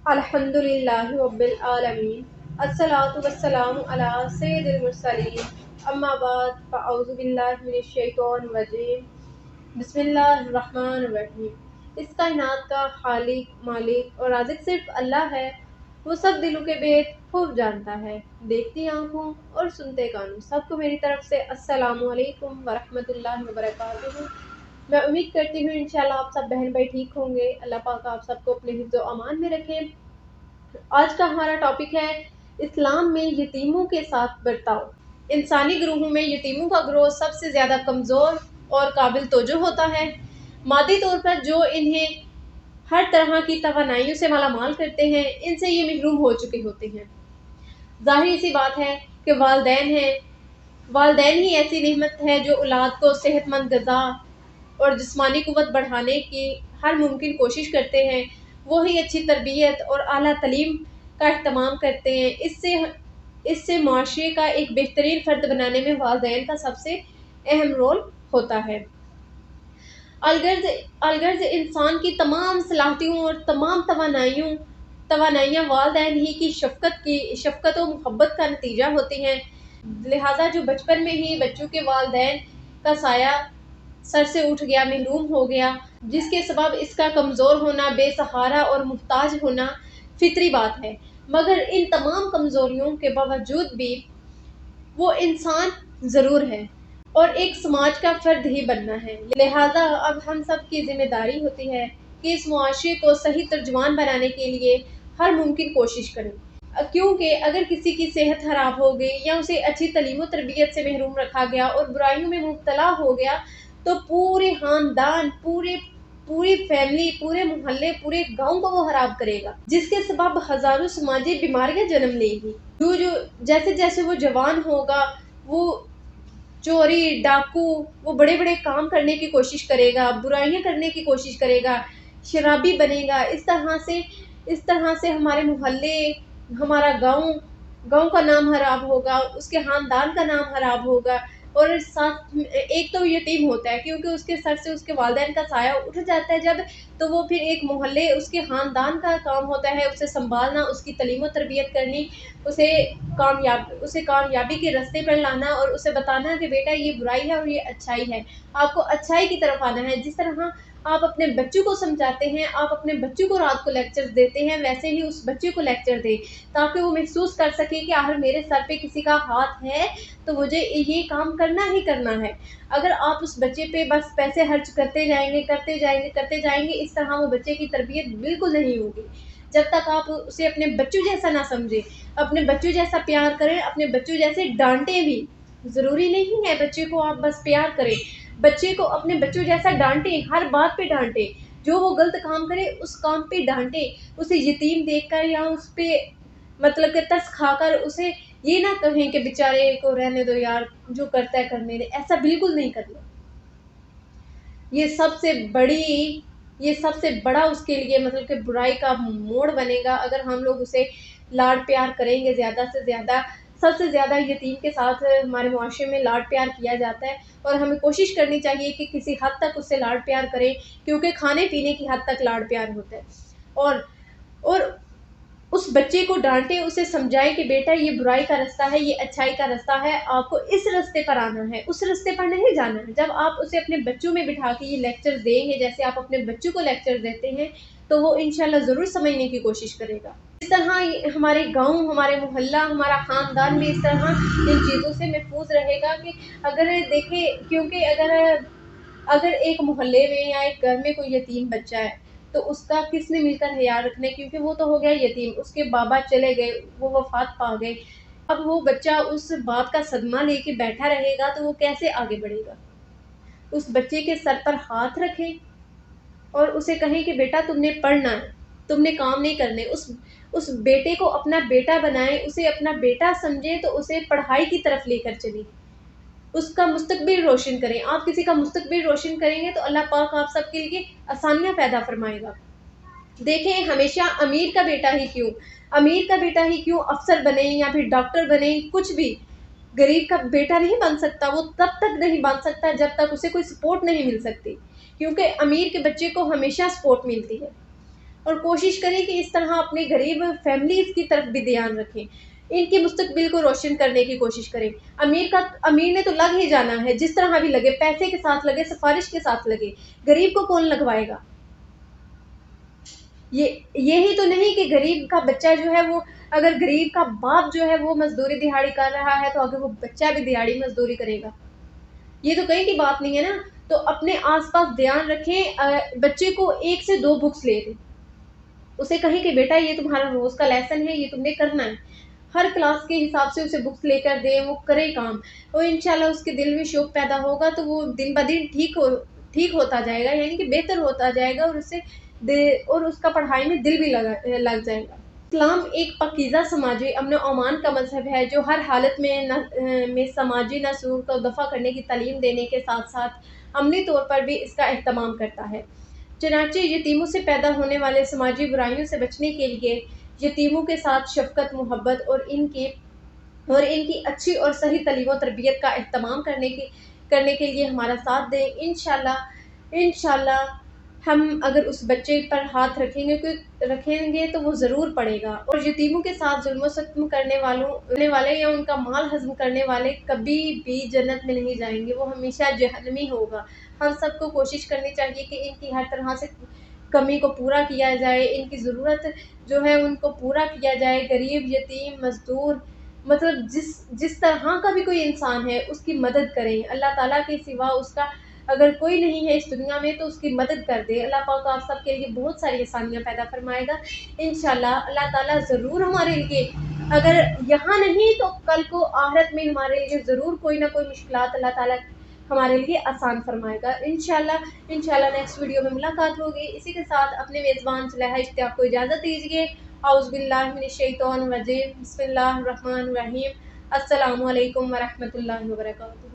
अल्हम्दुलिल्लाहि रब्बिल आलमीन अस्सलातु वस्सलामु अला सय्यिदिल मुरसलीन अम्मा बाद फ़अऊज़ु बिल्लाहि मिनश शैतानिर रजीम बिस्मिल्लाहिर रहमानिर रहीम। इस कायनात का खालिक, मालिक और राज़िक सिर्फ अल्लाह है। वो सब दिलों के भेद खूब जानता है, देखती आँखों और सुनते कानों। सबको मेरी तरफ से अस्सलामु अलैकुम व रहमतुल्लाहि व बरकातुहू। मैं उम्मीद करती हूँ इंशाल्लाह आप सब बहन भाई ठीक होंगे। अल्लाह पाक आप सबको अपने हिफ्ज़ व अमान में रखे। आज का हमारा टॉपिक है इस्लाम में यतीमों के साथ बर्ताव। इंसानी ग्रोहों में यतीमों का ग्रोह सबसे ज़्यादा कमज़ोर और काबिल तवज्जो होता है। मादी तौर पर जो इन्हें हर तरह की तवानाइयों से मालामाल करते हैं, इनसे ये महरूम हो चुके होते हैं। ज़ाहिर सी बात है कि वालदैन ही ऐसी नेमत है जो औलाद को सेहतमंद ग़िज़ा और जिस्मानी क़ुव्वत बढ़ाने की हर मुमकिन कोशिश करते हैं। वो ही अच्छी तरबियत और आला तालीम का अहतमाम करते हैं। इससे माशरे का एक बेहतरीन फ़र्द बनाने में वालदैन का सबसे अहम रोल होता है। अलगर्ज इंसान की तमाम सलाहियतों और तमाम तवानाइयाँ वालदैन ही की शफ़क़त और मोहब्बत का नतीजा होती हैं। लिहाजा जो बचपन में ही बच्चों के वालदैन का साया सर से उठ गया, महरूम हो गया, जिसके सबब इसका कमज़ोर होना, बेसहारा और मुहताज होना फितरी बात है। मगर इन तमाम कमज़ोरियों के बावजूद भी वो इंसान ज़रूर है और एक समाज का फ़र्द ही बनना है। लिहाजा अब हम सब की ज़िम्मेदारी होती है कि इस मुआशरे को सही तर्जुमान बनाने के लिए हर मुमकिन कोशिश करें। क्योंकि अगर किसी की सेहत खराब हो गई या उसे अच्छी तालीम और तरबियत से महरूम रखा गया और बुराइयों में मुब्तला हो गया, तो पूरे ख़ानदान, पूरी फैमिली, पूरे मोहल्ले, पूरे गांव को वो खराब करेगा, जिसके सबब हज़ारों समाजी बीमारियां जन्म लेगी। जैसे जैसे वो जवान होगा, वो चोरी, डाकू, वो बड़े बड़े काम करने की कोशिश करेगा, बुराइयां करने की कोशिश करेगा, शराबी बनेगा। इस तरह से हमारे मोहल्ले, हमारा गांव का नाम खराब होगा, उसके ख़ानदान का नाम खराब होगा। और साथ एक तो यतीम होता है क्योंकि उसके सर से उसके वालिदैन का साया उठ जाता है जब, तो वो फिर एक मोहल्ले, उसके ख़ानदान का काम होता है उसे संभालना, उसकी तालीम और तरबियत करनी, उसे कामयाबी के रास्ते पर लाना और उसे बताना कि बेटा ये बुराई है और ये अच्छाई है, आपको अच्छाई की तरफ आना है। जिस तरह आप अपने बच्चों को समझाते हैं, आप अपने बच्चों को रात को लेक्चर्स देते हैं, वैसे ही उस बच्चे को लेक्चर दें, ताकि वो महसूस कर सके कि आखिर मेरे सर पे किसी का हाथ है तो मुझे ये काम करना ही करना है। अगर आप उस बच्चे पे बस पैसे खर्च करते जाएंगे, इस तरह वो बच्चे की तरबियत बिल्कुल नहीं होगी। जब तक आप उसे अपने बच्चों जैसा ना समझें, अपने बच्चों जैसा प्यार करें, अपने बच्चों जैसे डांटें भी। ज़रूरी नहीं है बच्चे को आप बस प्यार करें, बच्चे को अपने बच्चों जैसा डांटें, हर बात पे डांटें, जो वो गलत काम करे उस काम पे डांटें। उसे यतीम देखकर या उस पे मतलब कि तरस खाकर उसे ये ना कहें कि बेचारे को रहने दो यार, जो करता है करने दे। ऐसा बिल्कुल नहीं करना। ये सबसे बड़ा उसके लिए मतलब कि बुराई का मोड़ बनेगा अगर हम लोग उसे लाड प्यार करेंगे ज़्यादा से ज़्यादा। सबसे ज़्यादा यतीम के साथ हमारे मुआशरे में लाड प्यार किया जाता है और हमें कोशिश करनी चाहिए कि किसी हद तक उससे लाड प्यार करें, क्योंकि खाने पीने की हद तक लाड प्यार होता है। और उस बच्चे को डांटे, उसे समझाएं कि बेटा ये बुराई का रास्ता है, ये अच्छाई का रास्ता है, आपको इस रास्ते पर आना है, उस रास्ते पर नहीं जाना है। जब आप उसे अपने बच्चों में बिठा के ये लेक्चर देंगे, जैसे आप अपने बच्चों को लेक्चर देते हैं, तो वो इंशाल्लाह ज़रूर समझने की कोशिश करेगा। इस तरह हमारे गांव, हमारे मोहल्ला, हमारा ख़ानदान भी इस तरह इन चीज़ों से महफूज रहेगा। कि अगर देखें, क्योंकि अगर एक मोहल्ले में या एक घर में कोई यतीम बच्चा है, तो उसका किसने मिलकर ख्याल रखना है, क्योंकि वो तो हो गया यतीम, उसके बाबा चले गए, वो वफात पा गए। अब वो बच्चा उस बात का सदमा लेके बैठा रहेगा तो वो कैसे आगे बढ़ेगा। उस बच्चे के सर पर हाथ रखें और उसे कहें कि बेटा तुमने पढ़ना है, तुमने काम नहीं करने। उस बेटे को अपना बेटा बनाएं, उसे अपना बेटा समझें, तो उसे पढ़ाई की तरफ लेकर चलें, उसका मुस्तकबिल रोशन करें। आप किसी का मुस्तकबिल रोशन करेंगे तो अल्लाह पाक आप सबके लिए आसानियाँ पैदा फरमाएगा। देखें, हमेशा अमीर का बेटा ही क्यों अफसर बने या फिर डॉक्टर बने, कुछ भी गरीब का बेटा नहीं बन सकता। वो तब तक नहीं बन सकता जब तक उसे कोई सपोर्ट नहीं मिल सकती, क्योंकि अमीर के बच्चे को हमेशा सपोर्ट मिलती है। اور کوشش کریں کہ اس طرح اپنے غریب فیملیز کی طرف بھی دھیان رکھیں، ان کے مستقبل کو روشن کرنے کی کوشش کریں۔ امیر نے تو لگ ہی جانا ہے، جس طرح بھی لگے، پیسے کے ساتھ لگے، سفارش کے ساتھ لگے، غریب کو کون لگوائے گا؟ یہی تو نہیں کہ غریب کا بچہ جو ہے وہ، اگر غریب کا باپ جو ہے وہ مزدوری دہاڑی کر رہا ہے تو اگر وہ بچہ بھی دہاڑی مزدوری کرے گا، یہ تو کہیں کی بات نہیں ہے نا۔ تو اپنے آس پاس دھیان رکھیں، بچے کو 1 سے 2 بکس لے دیں، اسے کہیں کہ بیٹا یہ تمہارا روز کا لیسن ہے، یہ تم نے کرنا ہے، ہر کلاس کے حساب سے اسے بکس لے کر دیں، وہ کرے کام، اور انشاءاللہ اس کے دل میں شوق پیدا ہوگا تو وہ دن بدن ٹھیک ہوتا جائے گا، یعنی کہ بہتر ہوتا جائے گا، اور اس کا پڑھائی میں دل بھی لگ جائے گا۔ اسلام ایک پاکیزہ سماجی امن و امان کا مذہب ہے جو ہر حالت میں سماجی نسور کو دفع کرنے کی تعلیم دینے کے ساتھ ساتھ عملی طور پر بھی اس کا اہتمام کرتا ہے۔ چنانچہ یتیموں سے پیدا ہونے والے سماجی برائیوں سے بچنے کے لیے یتیموں کے ساتھ شفقت، محبت اور ان کی اچھی اور صحیح تعلیم و تربیت کا اہتمام کرنے کے لیے ہمارا ساتھ دیں۔ انشاءاللہ ہم اگر اس بچے پر ہاتھ رکھیں گے تو وہ ضرور پڑھے گا، اور یتیموں کے ساتھ ظلم و ستم کرنے والے یا ان کا مال ہضم کرنے والے کبھی بھی جنت میں نہیں جائیں گے، وہ ہمیشہ جہنمی ہوگا۔ ہم سب کو کوشش کرنی چاہیے کہ ان کی ہر طرح سے کمی کو پورا کیا جائے، ان کی ضرورت جو ہے ان کو پورا کیا جائے، غریب، یتیم، مزدور، مطلب جس طرح کا بھی کوئی انسان ہے اس کی مدد کریں۔ اللہ تعالیٰ کے سوا اس کا اگر کوئی نہیں ہے اس دنیا میں تو اس کی مدد کر دے۔ اللہ پاک آپ سب کے لیے بہت ساری آسانیاں پیدا فرمائے گا انشاءاللہ۔ اللہ تعالیٰ ضرور ہمارے لیے، اگر یہاں نہیں تو کل کو آخرت میں ہمارے لیے ضرور کوئی نہ کوئی مشکلات اللہ تعالیٰ ہمارے لیے آسان فرمائے گا انشاءاللہ۔ نیکسٹ ویڈیو میں ملاقات ہوگی۔ اسی کے ساتھ اپنے میزبان صالحہ اشتیاق کو اجازت دیجیے۔ اعوذ باللہ من الشیطان الرجیم، بسم اللہ الرحمن الرحیم۔ السلام علیکم ورحمۃ اللہ وبرکاتہ۔